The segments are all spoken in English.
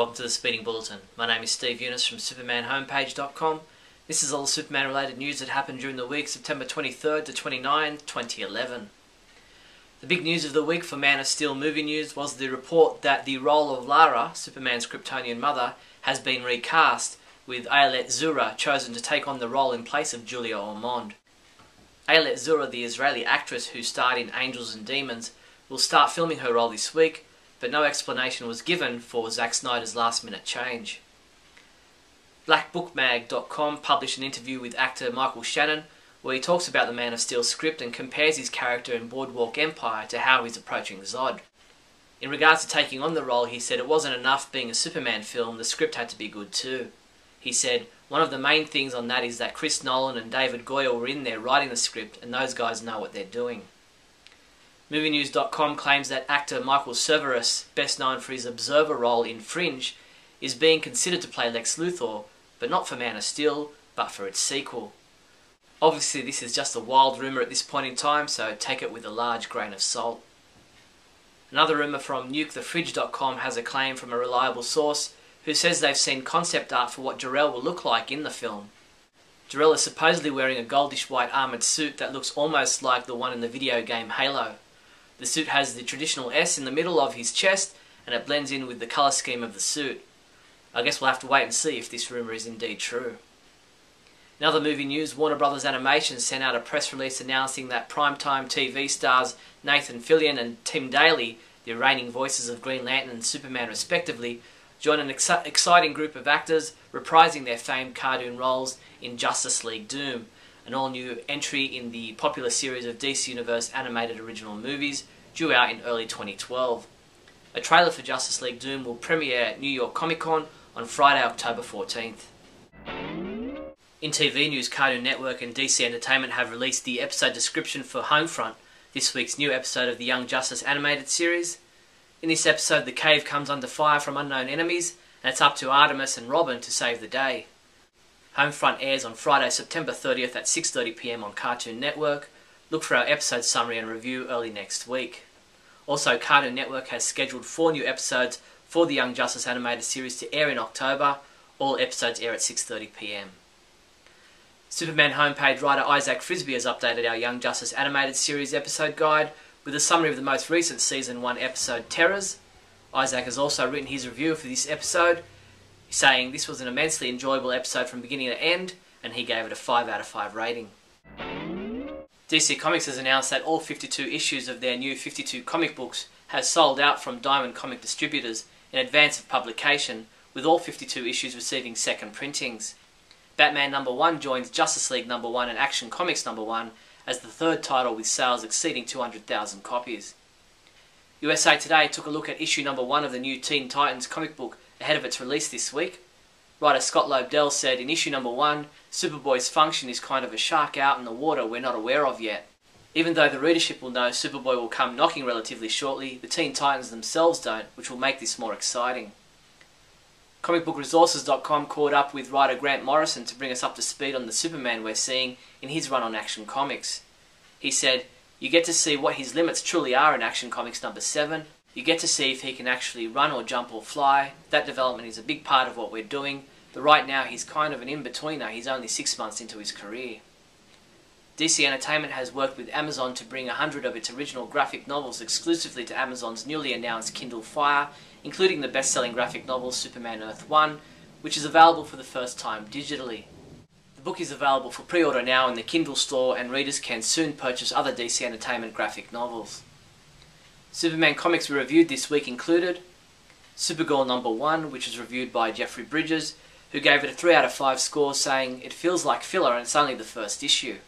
Welcome to the Speeding Bulletin. My name is Steve Younis from supermanhomepage.com. This is all the Superman related news that happened during the week September 23rd to 29th, 2011. The big news of the week for Man of Steel movie news was the report that the role of Lara, Superman's Kryptonian mother, has been recast, with Ayelet Zura chosen to take on the role in place of Julia Ormond. Ayelet Zura, the Israeli actress who starred in Angels and Demons, will start filming her role this week, but no explanation was given for Zack Snyder's last-minute change. BlackBookMag.com published an interview with actor Michael Shannon where he talks about the Man of Steel script and compares his character in Boardwalk Empire to how he's approaching Zod. In regards to taking on the role, he said it wasn't enough being a Superman film, the script had to be good too. He said, one of the main things on that is that Chris Nolan and David Goyer were in there writing the script and those guys know what they're doing. MovieNews.com claims that actor Michael Cerveris, best known for his Observer role in Fringe, is being considered to play Lex Luthor, but not for Man of Steel, but for its sequel. Obviously this is just a wild rumour at this point in time, so take it with a large grain of salt. Another rumour from NukeTheFridge.com has a claim from a reliable source who says they've seen concept art for what Jor-El will look like in the film. Jor-El is supposedly wearing a goldish white armoured suit that looks almost like the one in the video game Halo. The suit has the traditional S in the middle of his chest and it blends in with the colour scheme of the suit. I guess we'll have to wait and see if this rumour is indeed true. In other movie news, Warner Bros. Animation sent out a press release announcing that primetime TV stars Nathan Fillion and Tim Daly, the reigning voices of Green Lantern and Superman respectively, join an exciting group of actors reprising their famed cartoon roles in Justice League Doom, an all-new entry in the popular series of DC Universe animated original movies, due out in early 2012. A trailer for Justice League Doom will premiere at New York Comic Con on Friday, October 14th. In TV news, Cartoon Network and DC Entertainment have released the episode description for Homefront, this week's new episode of the Young Justice animated series. In this episode, the cave comes under fire from unknown enemies, and it's up to Artemis and Robin to save the day. Homefront airs on Friday, September 30th at 6:30 PM on Cartoon Network. Look for our episode summary and review early next week. Also, Cartoon Network has scheduled 4 new episodes for the Young Justice animated series to air in October. All episodes air at 6:30 PM. Superman homepage writer Isaac Frisby has updated our Young Justice animated series episode guide with a summary of the most recent Season 1 episode, Terrors. Isaac has also written his review for this episode, saying this was an immensely enjoyable episode from beginning to end, and he gave it a 5 out of 5 rating. DC Comics has announced that all 52 issues of their new 52 comic books has sold out from Diamond Comic Distributors in advance of publication, with all 52 issues receiving second printings. Batman #1 joins Justice League #1 and Action Comics #1 as the third title with sales exceeding 200,000 copies. USA Today took a look at issue #1 of the new Teen Titans comic book ahead of its release this week. Writer Scott Lobdell said in issue #1, Superboy's function is kind of a shark out in the water we're not aware of yet. Even though the readership will know Superboy will come knocking relatively shortly, the Teen Titans themselves don't, which will make this more exciting. ComicBookResources.com caught up with writer Grant Morrison to bring us up to speed on the Superman we're seeing in his run on Action Comics. He said, you get to see what his limits truly are in Action Comics #7. You get to see if he can actually run or jump or fly. That development is a big part of what we're doing, but right now he's kind of an in-betweener. He's only 6 months into his career. DC Entertainment has worked with Amazon to bring 100 of its original graphic novels exclusively to Amazon's newly announced Kindle Fire, including the best-selling graphic novel Superman Earth 1, which is available for the first time digitally. The book is available for pre-order now in the Kindle store, and readers can soon purchase other DC Entertainment graphic novels. Superman comics we reviewed this week included Supergirl #1, which was reviewed by Jeffrey Bridges, who gave it a 3 out of 5 score, saying it feels like filler and it's only the first issue.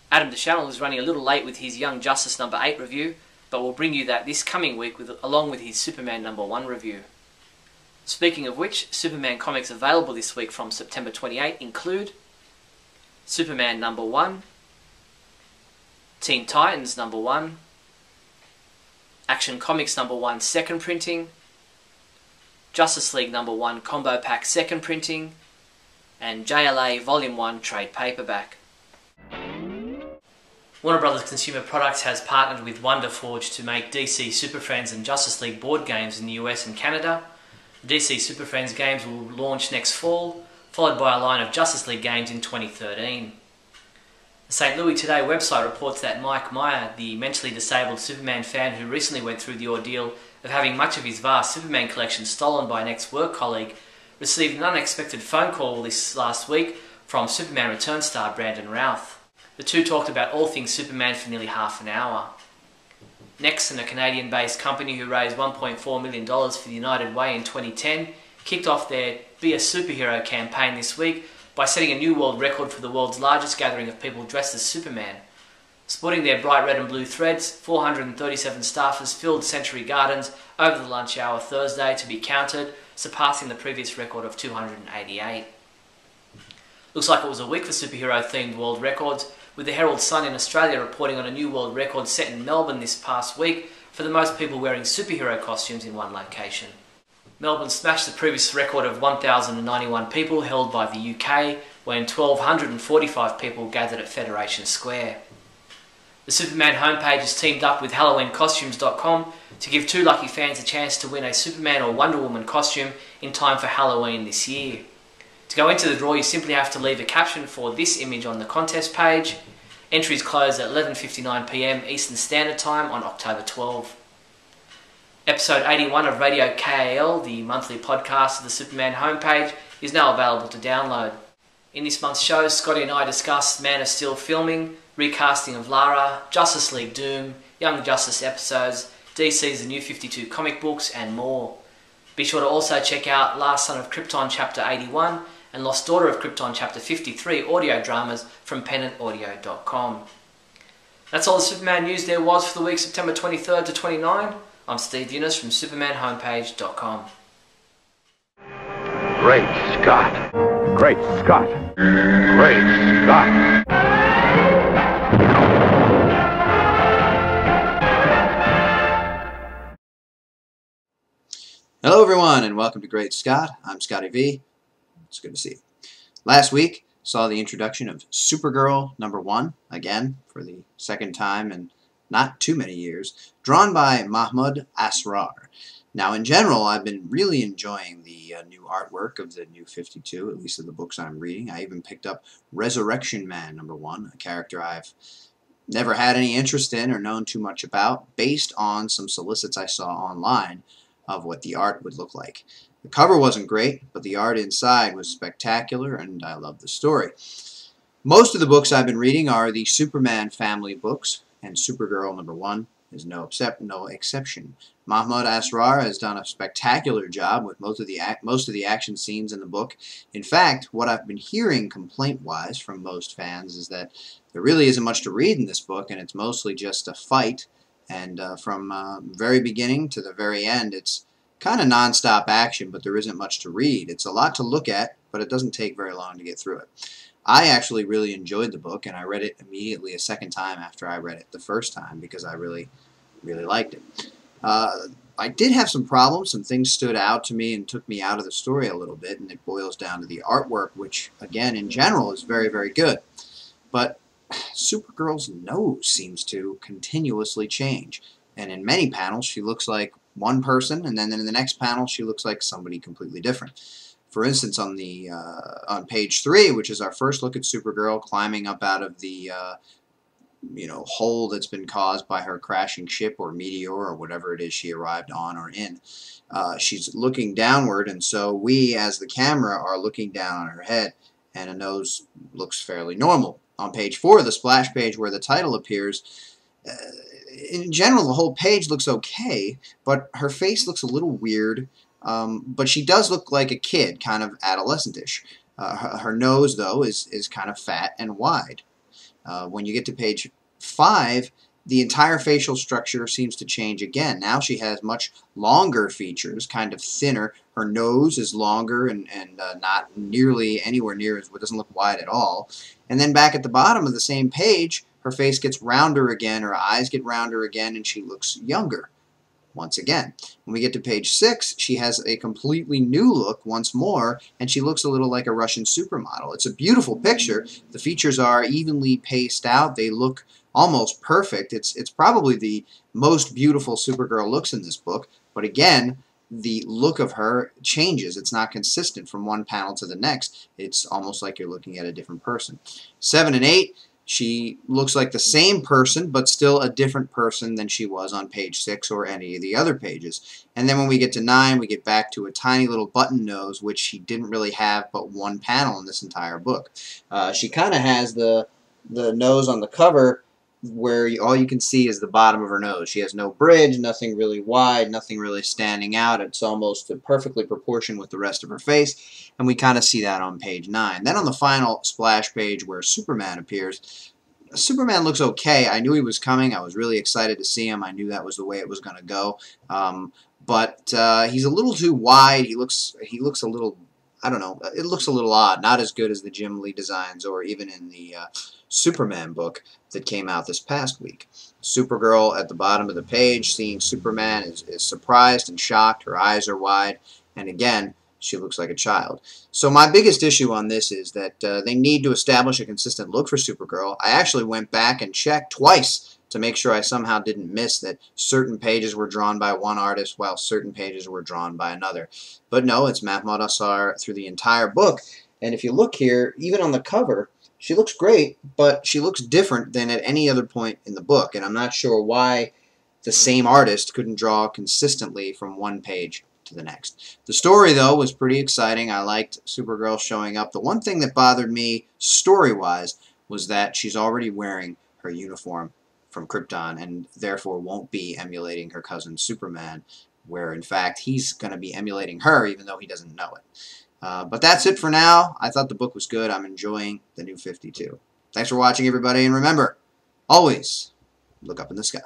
Adam DeChannel is running a little late with his Young Justice #8 review, but we'll bring you that this coming week along with his Superman #1 review. Speaking of which, Superman comics available this week from September 28 include Superman #1, Teen Titans #1, Action Comics #1 second printing, Justice League #1 Combo Pack second printing, and JLA Volume 1 trade paperback. Warner Bros. Consumer Products has partnered with Wonderforge to make DC Super Friends and Justice League board games in the US and Canada. The DC Super Friends games will launch next fall, followed by a line of Justice League games in 2013. The St. Louis Today website reports that Mike Meyer, the mentally disabled Superman fan who recently went through the ordeal of having much of his vast Superman collection stolen by an ex-work colleague, received an unexpected phone call this last week from Superman Return star Brandon Routh. The two talked about all things Superman for nearly half an hour. Nexon, a Canadian-based company who raised $1.4 million for the United Way in 2010, kicked off their Be a Superhero campaign this week by setting a new world record for the world's largest gathering of people dressed as Superman. Sporting their bright red and blue threads, 437 staffers filled Century Gardens over the lunch hour Thursday to be counted, surpassing the previous record of 288. Looks like it was a week for superhero-themed world records, with the Herald Sun in Australia reporting on a new world record set in Melbourne this past week for the most people wearing superhero costumes in one location. Melbourne smashed the previous record of 1,091 people held by the UK, when 1,245 people gathered at Federation Square. The Superman homepage has teamed up with HalloweenCostumes.com to give two lucky fans a chance to win a Superman or Wonder Woman costume in time for Halloween this year. To go into the draw, you simply have to leave a caption for this image on the contest page. Entries close at 11:59 PM Eastern Standard Time on October 12. Episode 81 of Radio KAL, the monthly podcast of the Superman homepage, is now available to download. In this month's show, Scotty and I discuss Man of Steel filming, recasting of Lara, Justice League Doom, Young Justice episodes, DC's The New 52 comic books, and more. Be sure to also check out Last Son of Krypton Chapter 81 and Lost Daughter of Krypton Chapter 53 audio dramas from pennantaudio.com. That's all the Superman news there was for the week September 23rd to 29. I'm Steve Younis from supermanhomepage.com. Great Scott! Great Scott! Great Scott! Hello everyone and welcome to Great Scott. I'm Scotty V. It's good to see you. Last week saw the introduction of Supergirl #1, again for the second time in not too many years, drawn by Mahmoud Asrar. Now in general I've been really enjoying the new artwork of the New 52, at least of the books I'm reading. I even picked up Resurrection Man #1, a character I've never had any interest in or known too much about, based on some solicits I saw online of what the art would look like. The cover wasn't great, but the art inside was spectacular, and I love the story. Most of the books I've been reading are the Superman family books, and Supergirl #1 is no exception. Mahmoud Asrar has done a spectacular job with most of the action scenes in the book. In fact, what I've been hearing complaint-wise from most fans is that there really isn't much to read in this book, and it's mostly just a fight. And from very beginning to the very end, it's kind of non-stop action, but there isn't much to read. It's a lot to look at, but it doesn't take very long to get through it. I actually really enjoyed the book, and I read it immediately a second time after I read it the first time because I really liked it. I did have some problems. Some things stood out to me and took me out of the story a little bit, and it boils down to the artwork, which, again, in general is very, very good. But Supergirl's nose seems to continuously change, and in many panels she looks like one person, and then in the next panel she looks like somebody completely different. For instance, on page 3, which is our first look at Supergirl climbing up out of the hole that's been caused by her crashing ship or meteor or whatever it is she arrived on or in, she's looking downward, and so we as the camera are looking down on her head, and a nose looks fairly normal. On page 4, the splash page where the title appears, in general the whole page looks okay, but her face looks a little weird, but she does look like a kid, kind of adolescent-ish. Her nose, though, is kind of fat and wide. When you get to page 5, the entire facial structure seems to change again. Now she has much longer features, kind of thinner. Her nose is longer and not nearly anywhere near it doesn't look wide at all. And then back at the bottom of the same page, her face gets rounder again, her eyes get rounder again, and she looks younger once again. When we get to page 6, she has a completely new look once more, and she looks a little like a Russian supermodel. It's a beautiful picture. The features are evenly paced out. They look almost perfect. It's probably the most beautiful Supergirl looks in this book, but again, the look of her changes. It's not consistent from one panel to the next. It's almost like you're looking at a different person. 7 and 8, she looks like the same person, but still a different person than she was on page 6 or any of the other pages. And then when we get to 9, we get back to a tiny little button nose, which she didn't really have but one panel in this entire book. She kind of has the nose on the cover where all you can see is the bottom of her nose. She has no bridge, nothing really wide, nothing really standing out. It's almost perfectly proportioned with the rest of her face, and we kind of see that on page 9. Then on the final splash page where Superman appears, Superman looks okay. I knew he was coming. I was really excited to see him. I knew that was the way it was going to go. But he's a little too wide. He looks a little, I don't know, it looks a little odd. Not as good as the Jim Lee designs or even in the Superman book that came out this past week. Supergirl at the bottom of the page, seeing Superman, is surprised and shocked. Her eyes are wide, and again, she looks like a child. So my biggest issue on this is that they need to establish a consistent look for Supergirl. I actually went back and checked twice to make sure I somehow didn't miss that certain pages were drawn by one artist while certain pages were drawn by another. But no, it's Mahmoud Asar through the entire book. And if you look here, even on the cover, she looks great, but she looks different than at any other point in the book. And I'm not sure why the same artist couldn't draw consistently from one page to the next. The story, though, was pretty exciting. I liked Supergirl showing up. The one thing that bothered me story-wise was that she's already wearing her uniform from Krypton and therefore won't be emulating her cousin Superman, where in fact he's going to be emulating her even though he doesn't know it. But that's it for now. I thought the book was good. I'm enjoying the new 52. Thanks for watching, everybody, and remember, always look up in the sky.